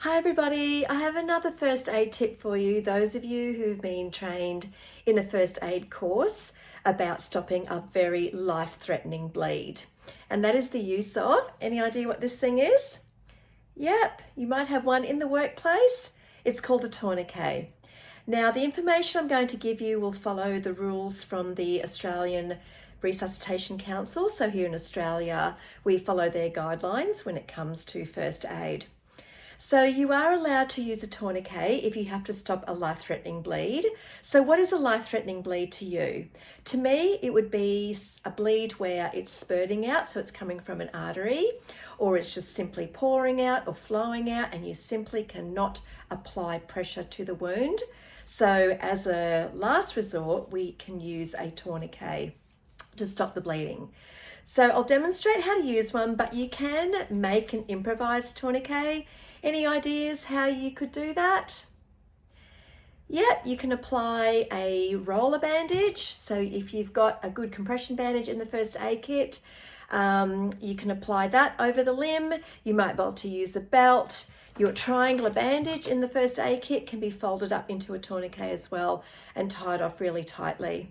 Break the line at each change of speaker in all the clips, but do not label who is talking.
Hi everybody, I have another first aid tip for you, those of you who've been trained in a first aid course about stopping a very life-threatening bleed. And that is the use of, any idea what this thing is? Yep, you might have one in the workplace. It's called a tourniquet. Now the information I'm going to give you will follow the rules from the Australian Resuscitation Council. So here in Australia, we follow their guidelines when it comes to first aid. So you are allowed to use a tourniquet if you have to stop a life-threatening bleed. So what is a life-threatening bleed to you? To me, it would be a bleed where it's spurting out, so it's coming from an artery, or it's just simply pouring out or flowing out and you simply cannot apply pressure to the wound. So as a last resort, we can use a tourniquet to stop the bleeding. So I'll demonstrate how to use one, but you can make an improvised tourniquet. Any ideas how you could do that? Yep, you can apply a roller bandage. So if you've got a good compression bandage in the first aid kit, you can apply that over the limb. You might be able to use a belt. Your triangular bandage in the first aid kit can be folded up into a tourniquet as well and tied off really tightly.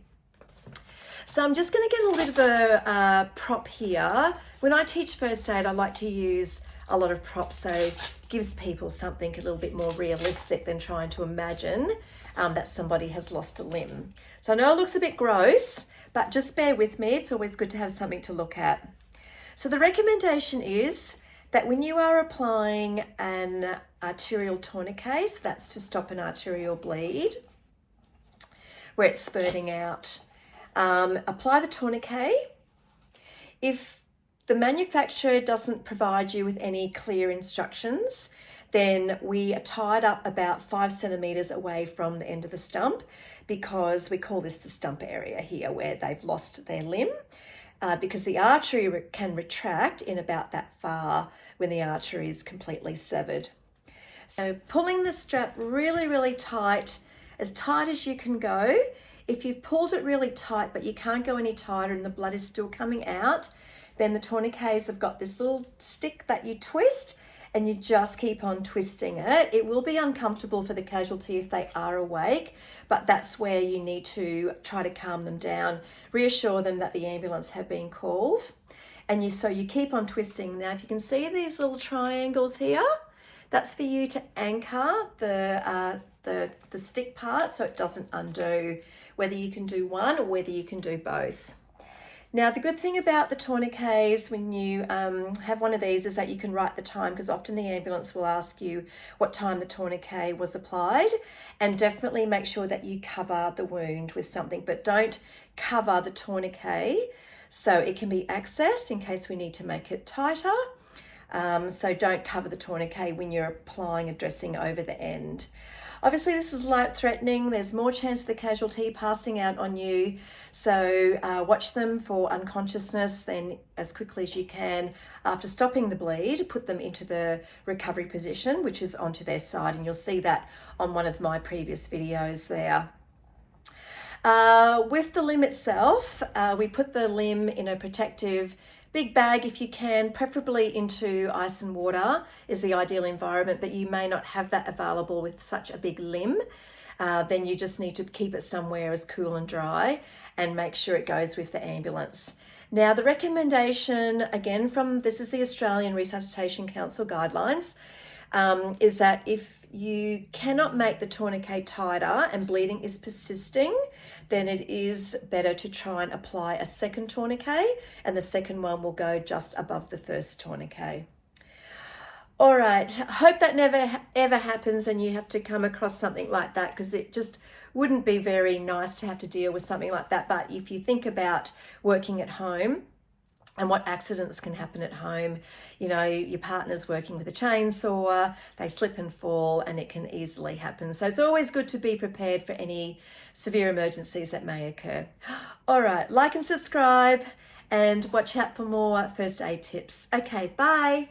So I'm just going to get a little bit of a prop here. When I teach first aid, I like to use a lot of props, so it gives people something a little bit more realistic than trying to imagine that somebody has lost a limb. So I know it looks a bit gross, but just bear with me. It's always good to have something to look at. So the recommendation is that when you are applying an arterial tourniquet, so that's to stop an arterial bleed where it's spurting out, apply the tourniquet. If the manufacturer doesn't provide you with any clear instructions, then we are tied up about 5 centimeters away from the end of the stump, because we call this the stump area here where they've lost their limb, because the artery can retract in about that far when the artery is completely severed. So pulling the strap really, really tight as you can go. If you've pulled it really tight but you can't go any tighter and the blood is still coming out, then the tourniquets have got this little stick that you twist and you just keep on twisting it. It will be uncomfortable for the casualty if they are awake, but that's where you need to try to calm them down, reassure them that the ambulance have been called. And so you keep on twisting. Now, if you can see these little triangles here, that's for you to anchor the stick part so it doesn't undo, whether you can do one or whether you can do both. Now, the good thing about the tourniquets when you have one of these is that you can write the time, because often the ambulance will ask you what time the tourniquet was applied, and definitely make sure that you cover the wound with something, but don't cover the tourniquet so it can be accessed in case we need to make it tighter. So don't cover the tourniquet when you're applying a dressing over the end. Obviously, this is life-threatening. There's more chance of the casualty passing out on you. So watch them for unconsciousness. Then as quickly as you can, after stopping the bleed, put them into the recovery position, which is onto their side. And you'll see that on one of my previous videos there. With the limb itself, we put the limb in a protective big bag if you can, preferably into ice and water is the ideal environment, but you may not have that available with such a big limb. Then you just need to keep it somewhere as cool and dry and make sure it goes with the ambulance. Now, the recommendation, again, this is the Australian Resuscitation Council guidelines, is that if you cannot make the tourniquet tighter and bleeding is persisting, then it is better to try and apply a second tourniquet, and the second one will go just above the first tourniquet. All right, hope that never ever happens and you have to come across something like that, because it just wouldn't be very nice to have to deal with something like that. But if you think about working at home and what accidents can happen at home, you know, your partner's working with a chainsaw, they slip and fall, and it can easily happen. So it's always good to be prepared for any severe emergencies that may occur. All right, like and subscribe and watch out for more first aid tips. Okay, bye.